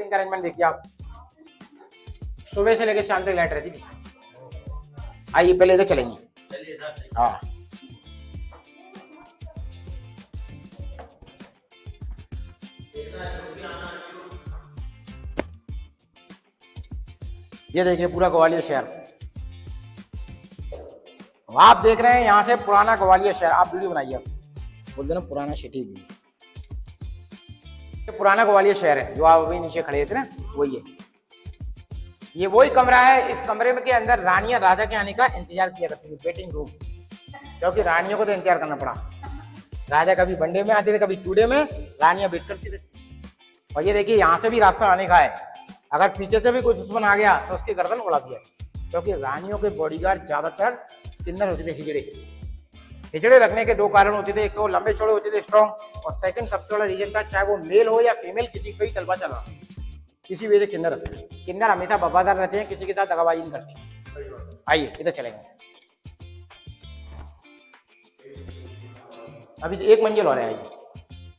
Lighting का arrangement देखिए आप, सुबह से लेकर शाम तक लाइट रहती थी। आइए पहले इधर चलेंगे। हाँ ये देखिए पूरा ग्वालियर शहर आप देख रहे हैं, यहाँ से पुराना ग्वालियर शहर। आप वीडियो बनाइए, आप बोल देना पुराना सिटी व्यू। ये पुराना ग्वालियर शहर है जो आप अभी नीचे खड़े थे ना, वही है। ये वही कमरा है, इस कमरे में के अंदर रानियां राजा के आने का इंतजार किया करती थी, वेटिंग रूम। क्योंकि रानियों को तो इंतजार करना पड़ा। राजा कभी वनडे में आते थे, कभी टू डे में, रानियां वेट करती थी। और ये देखिए यहाँ से भी रास्ता आने का है, अगर पीछे से भी कोई दुश्मन आ गया तो उसकी गर्दन उड़ा दिया। क्योंकि रानियों के बॉडीगार्ड ज्यादातर किन्नर होते थे, हिजड़े। हिजड़े रखने के दो कारण होते थे, एक तो लंबे चौड़े होते थे, स्ट्रॉन्ग, और सेकंड सबसे बड़ा रीजन था, चाहे वो मेल हो या फीमेल, किसी को ही तलवा चला, किसी वजह से किन्नर रहते हैं। किन्नर हमेशा वफादार रहते हैं, किसी के साथ दगाबाजी नहीं करते। आइए इधर चलेंगे। अभी तो एक मंजिल हो रहा है,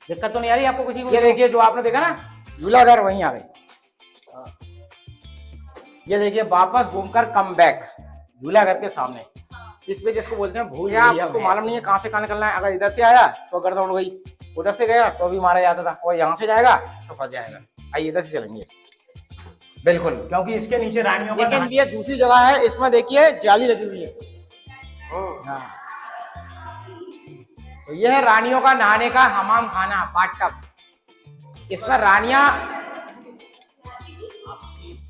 दिक्कत तो नहीं आ रही आपको किसी को? ये देखिए जो आपने देखा ना झूला घर, वहीं आ गए। ये देखिए वापस घूमकर कम बैक, झूला घर के सामने। इस पे जिसको बोलते हैं भूल भुलैया, आपको मालूम नहीं है कहां से कहां निकलना है। अगर इधर से आया तो गर्दन उड़ गई, उधर से गया तो भी मारा जाता था, और यहाँ से जाएगा तो फंस जाएगा। आइए इधर से चलेंगे, बिल्कुल, क्योंकि इसके नीचे रानियों का। लेकिन ये दूसरी जगह है, इसमें देखिए जाली लगी हुई है। हाँ तो यह है रानियों का नहाने का हमाम खाना, बाथटब। इसमें रानियां,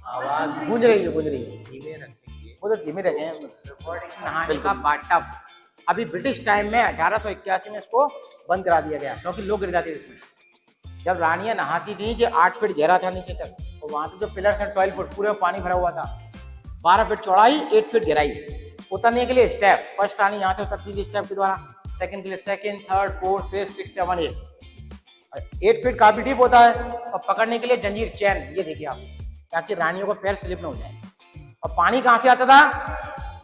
आवाज गूंज रही है, धीमे रखेंगे, वो तो धीमे रखे हैं। नहाने का बाथटब अभी ब्रिटिश टाइम में 1881 में इसको बंद करा दिया गया, क्योंकि लोग गिर जाते थे इसमें। जब रानियां नहाती थी, जो 8 फीट गहरा था नीचे तक, और वहां तक जो पिलर्स एंड 12 फुट पूरे पानी भरा हुआ था, 12 फीट चौड़ाई, 8 फीट गहराई। उतरने के लिए स्टेप, फर्स्ट रानी यहाँ से उतरती थी स्टेप के द्वारा, सेकंड के लिए second, third, fourth, fifth, 6, 7, 8 feet काफी डीप होता है। और पकड़ने के लिए जंजीर, चैन, ये देखिए आप, ताकि रानियों को पैर स्लिप न हो जाए। और पानी कहाँ से आता था?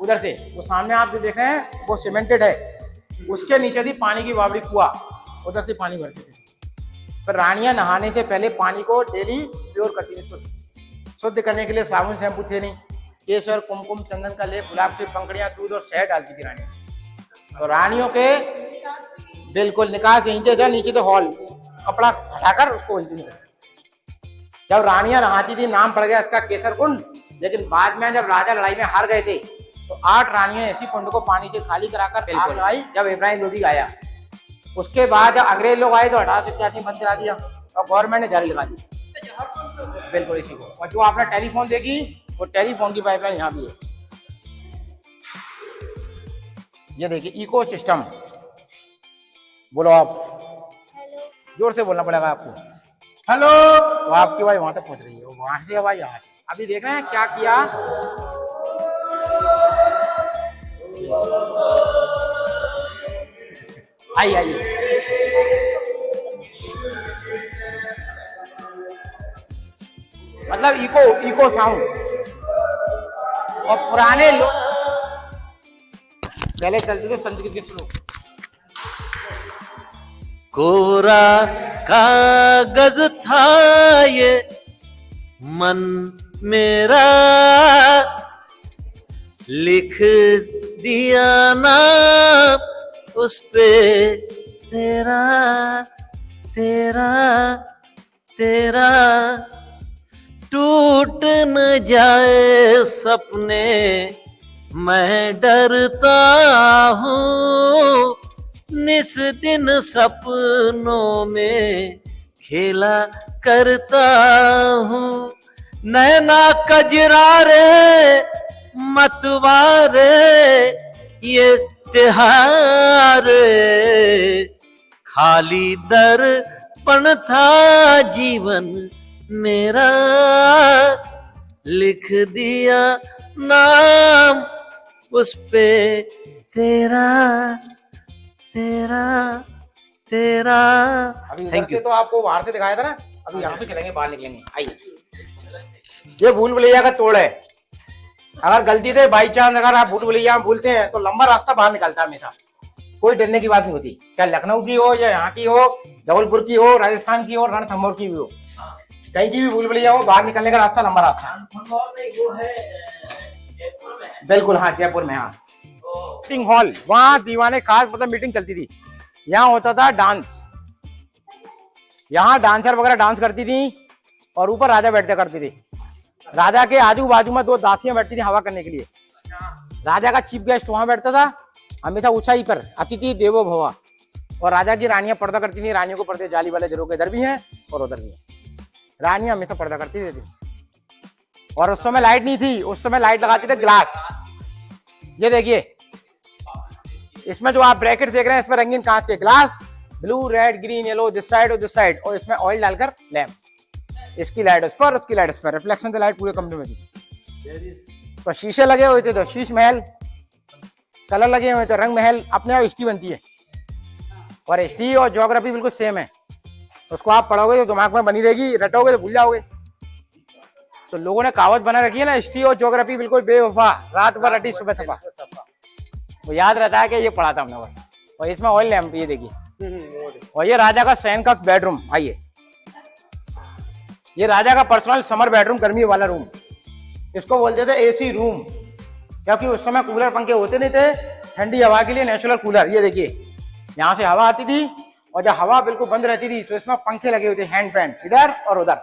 उधर से, वो सामने आप जो देख रहे हैं वो सीमेंटेड है, उसके नीचे थी पानी की बावड़ी, कुआं, उधर से पानी भरते थे। पर रानियां नहाने से पहले पानी को डेली प्योर करती थी, शुद्ध करने के लिए साबुन शैम्पू थे नहीं, केसर, कुमकुम, चंदन का लेप, गुलाब की पंखड़ियां, दूध और शहद डालती थी रानियां। तो रानियों के बिल्कुल निकास यहीं से था, नीचे तो हॉल, कपड़ा हटाकर उसको वहीं निकलता। जब रानियां नहाती थी नाम पड़ गया इसका केसर कुंड। लेकिन बाद में जब राजा लड़ाई में हार गए थे तो 8 रानियों ने इसी कुंड को पानी से खाली कराकर आग लगाई। जब इब्राहिम लोधी आया, उसके बाद जब अंग्रेज लोग आए तो 1881 बंद करा दिया और गवर्नमेंट ने जारी लगा दी, बिल्कुल इसी को। और जो आपने टेलीफोन देखी, वो टेलीफोन की पाइपलाइन यहाँ भी है। ये देखिए इको सिस्टम, बोलो आप, जोर से बोलना पड़ेगा आपको, हेलो। तो आपकी आवाज वहां तक पहुंच रही है, वहां से आवाज यहाँ। अभी देख रहे हैं क्या किया, आइए आइए। मतलब इको साउंड। और पुराने लोग पहले चलते थे संस्कृत के श्लोक, कोरा कागज था ये मन मेरा, लिख दिया नाम उस पे तेरा तेरा तेरा, टूट न जाए सपने मैं डरता हूँ, निस दिन सपनों में खेला करता हूँ। नैना कजरारे मतवारे ये त्योहार, खाली दर्पण था जीवन मेरा, लिख दिया नाम उस पे तेरा तेरा तेरा। Thank you. तो आपको बाहर से दिखाया था ना, अभी यहाँ से चलेंगे, बाहर निकलेंगे। आइए, ये भूल भुलैया का तोड़ है। अगर गलती से बाई चांस अगर आप भूल भुलैया भूलते हैं तो लंबा रास्ता बाहर निकलता है हमेशा, कोई डरने की बात नहीं होती। क्या लखनऊ की हो या यहाँ की हो, जबलपुर की हो, राजस्थान की हो, रणथंभौर की भी हो, कहीं की भी भूल भुलैया हो, बाहर निकलने का रास्ता लंबा रास्ता है। वो है जयपुर में। बिल्कुल हाँ, जयपुर में हाँ। मीटिंग हॉल, वहाँ दीवाने खास मतलब मीटिंग चलती थी। यहाँ होता था डांस, यहाँ डांसर वगैरह डांस करती थी और ऊपर राजा बैठते करती थी। राजा के आजू बाजू में 2 दासियां बैठती थी हवा करने के लिए। राजा का चीफ गेस्ट वहां बैठता था हमेशा ऊंचाई पर, अतिथि देवो भव। और राजा की रानियां पर्दा करती थी, रानियों को पर्दे जाली वाले जरूर इधर भी हैं और उधर भी हैं। रानियां हमेशा पर्दा करती रहती। और उस समय लाइट नहीं थी, उस समय लाइट लगाते थे ग्लास। ये देखिए इसमें जो आप ब्रैकेट देख रहे हैं, इसमें रंगीन कांच के glass, blue red green yellow, this side और दिस साइड, और इसमें ऑयल डालकर लैंप, इसकी लाइट उस पर, उसकी लाइट उस पर, रिफ्लेक्शन से लाइट पूरे कमरे में थी। तो शीशे लगे हुए थे तो शीश महल, कलर लगे हुए थे रंग महल। अपने आप हिस्ट्री बनती है और हिस्ट्री और ज्योग्राफी बिल्कुल सेम है। उसको आप पढ़ोगे तो दिमाग में बनी रहेगी, रटोगे तो भूल जाओगे। तो लोगों ने कहावत बना रखी है ना, हिस्ट्री और ज्योग्राफी बिल्कुल बेवफा, रात भर रटी सुबह थपा। वो याद रहता है कि ये पढ़ा था हमने बस। और इसमें ऑयल लैंप, ये देखिए। और ये राजा का शयन का बेडरूम, आइए ये राजा का पर्सनल समर बेडरूम, गर्मी वाला रूम। इसको बोलते थे एसी रूम, क्योंकि उस समय कूलर पंखे होते नहीं थे, ठंडी हवा के लिए नेचुरल कूलर। ये देखिए यहाँ से हवा आती थी और जब हवा बिल्कुल बंद रहती थी तो इसमें पंखे लगे हुए थे, हैंड फैन इधर और उधर,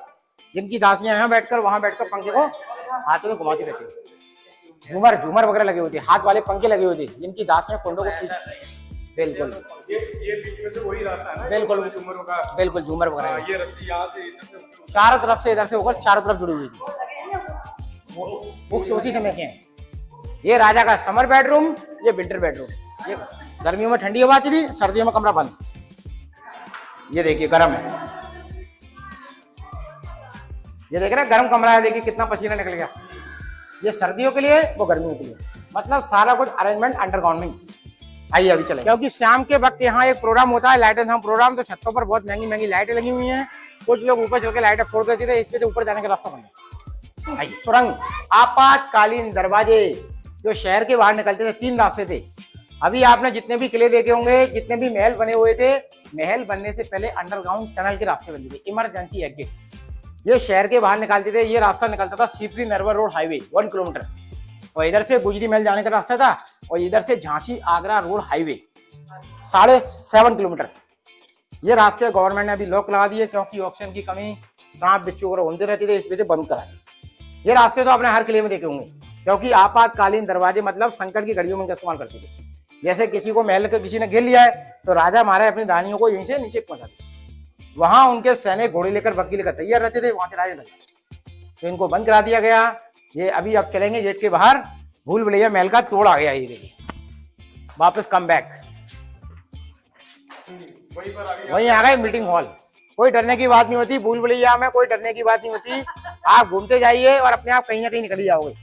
जिनकी दासियां यहाँ बैठकर वहां बैठकर पंखे को हाथों में घुमाती रहती थी। झूमर झूमर वगैरह लगे हुए थे, हाथ वाले पंखे लगे हुए थे, जिनकी दासियां कुंडों को बिल्कुल ये बीच में से वही रास्ता है ना, बिल्कुल झूमरों का। बिल्कुल झूमर वगैरह ये रस्सी यहाँ से इधर से चारों तरफ से, इधर से होकर चारों तरफ जुड़ी हुई थी। बुक्स उसी समय के हैं। ये राजा का समर बेडरूम, ये विंटर बेडरूम। ये गर्मियों में ठंडी हवा आती थी, सर्दियों में कमरा बंद। ये देखिए गर्म है, ये देख रहे हैं गर्म कमरा है, देखिए कितना पसीना निकल गया। ये सर्दियों के लिए, वो गर्मियों के लिए, मतलब सारा कुछ अरेंजमेंट अंडरग्राउंड में। आइए अभी चले, क्योंकि शाम के वक्त यहाँ एक प्रोग्राम होता है, लाइट एंड साउंड प्रोग्राम। तो छतों पर बहुत महंगी महंगी लाइटें लगी हुई हैं। कुछ लोग ऊपर चल के लाइटें फोड़ देते थे, इसके ऊपर जाने का रास्ता बन गया। आइए सुरंग, आपातकालीन दरवाजे जो शहर के बाहर निकलते थे, 3 रास्ते थे। अभी आपने जितने भी किले देखे होंगे, जितने भी महल बने हुए थे, महल बनने से पहले अंडरग्राउंड टनल के रास्ते बनते थे, इमरजेंसी एग्जिट। ये शहर के बाहर निकालते थे। ये रास्ता निकलता था Sipri Narwar road highway 1 kilometre, और इधर से गुजरी महल जाने का रास्ता था, और इधर से Jhansi Agra road highway 7.5 kilometre. ये रास्ते गवर्नमेंट ने अभी लॉक लगा दिए, क्योंकि ऑक्सीजन की कमी, सांप बिच्छू वगैरह होते रहती थे, इस वजह से बंद करा दिए। ये रास्ते तो आपने हर किले में देखे होंगे, क्योंकि आपातकालीन दरवाजे मतलब संकट की घड़ियों में इनका इस्तेमाल करते थे। जैसे किसी को महल के किसी ने घेर लिया है तो राजा महाराज अपनी रानियों को यहीं से नीचे पहुंचाते, वहां उनके सैनिक घोड़े लेकर वकील लेकर तैयार रहते थे, वहां से राजा डरते। तो इनको बंद करा दिया गया। ये अभी अब चलेंगे गेट के बाहर, भूल भुलैया महल का तोड़ आ गया। ये देखिए वापस कम बैक, वहीं आ गए मीटिंग हॉल। कोई डरने की बात नहीं होती भूल भुलैया में, कोई डरने की बात नहीं होती। आप घूमते जाइए और अपने आप कहीं ना कहीं निकल ही जाओगे।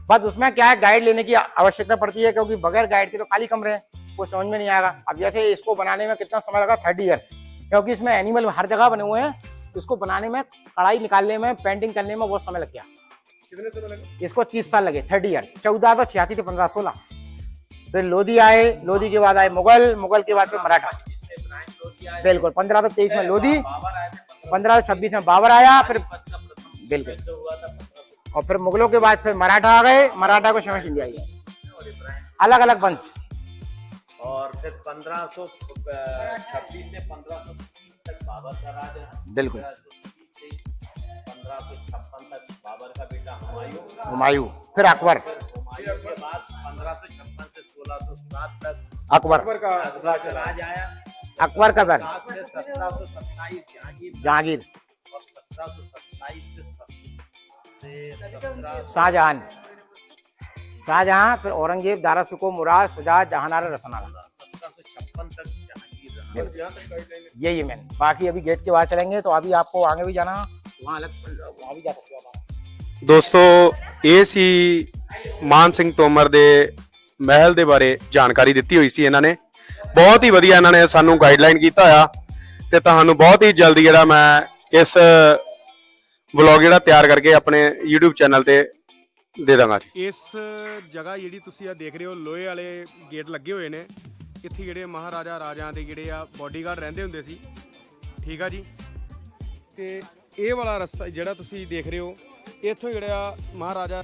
बस उसमें क्या है, गाइड लेने की आवश्यकता पड़ती है, क्योंकि बगैर गाइड के तो खाली कमरे हैं, वो समझ में नहीं आएगा। अब जैसे इसको बनाने में कितना समय लगा, 30 ईयर्स, क्योंकि इसमें एनिमल हर जगह बने हुए हैं। तो इसको बनाने में, कढ़ाई निकालने में, पेंटिंग करने में बहुत समय लग गया। कितने समय लगे? इसको 30 साल लगे, 30 ईयर्स। 14 तो 86 थे, 1516। फिर लोधी आए, लोधी के बाद आए मुगल, मुगल के बाद फिर मराठा। बिल्कुल 1523 में लोधी, 1526 में बाबर आया, फिर बिल्कुल, और फिर मुगलों के बाद फिर मराठा आ गए। मराठा को शमश इंडिया आई, अलग अलग वंश। और फिर 1526 से 1530 तक बाबर का राज रहा। बिल्कुल 1556 तक बाबर का बेटा हुमायूं, फिर अकबर, हुमायूं के बाद 1556 से 1607 तक अकबर का राज आया। अकबर का बैन 1727 जहांगीर, और 1727 से शाहजहां, शाहजहां, फिर औरंगजेब, दारा सुको, मुराद, शुजा, जहानारा, रसनारा। 1756 तक जहांगीर रहा। यही मैन। बाकी अभी गेट के बाहर चलेंगे तो अभी आपको आगे भी जाना, वहाँ अलग, वहाँ भी जा सकते हो आप। ਦੋਸਤੋ ਇਹ ਸੀ ਮਾਨ ਸਿੰਘ ਤੋਮਰ ਦੇ ਮਹਿਲ ਦੇ ਬਾਰੇ ਜਾਣਕਾਰੀ ਦਿੱਤੀ ਹੋਈ ਸੀ ਇਹਨਾਂ ਨੇ। ਬਹੁਤ ਹੀ ਵਧੀਆ ਇਹਨਾਂ ਨੇ ਸਾਨੂੰ ਗਾਈਡਲਾਈਨ ਕੀਤਾ ਹੋਇਆ, ਤੇ ਤੁਹਾਨੂੰ ਬਹੁਤ ਹੀ ਜਲਦੀ ਜਿਹੜਾ ਮੈਂ ਇਸ ਵਲੌਗ ਜਿਹੜਾ ਤਿਆਰ ਕਰਕੇ ਆਪਣੇ YouTube ਚੈਨਲ ਤੇ ਦੇ ਦਾਂਗਾ ਜੀ। ਇਸ ਜਗ੍ਹਾ ਜਿਹੜੀ ਤੁਸੀਂ ਆ ਦੇਖ ਰਹੇ ਹੋ, ਲੋਹੇ ਵਾਲੇ ਗੇਟ ਲੱਗੇ ਹੋਏ ਨੇ। ਇੱਥੇ ਜਿਹੜੇ ਮਹਾਰਾਜਾ ਰਾਜਾਂ ਦੇ ਜਿਹੜੇ ਆ ਬਾਡੀਗਾਰਡ ਰਹਿੰਦੇ ਹੁੰਦੇ ਸੀ, ਠੀਕ ਆ ਜੀ। ਤੇ ਇਹ ਵਾਲਾ ਰਸਤਾ ਜਿਹੜਾ ਤੁਸੀਂ ਦੇਖ ਰਹੇ ਹੋ, ਇੱਥੋਂ ਜਿਹੜਾ ਮਹਾਰਾਜਾ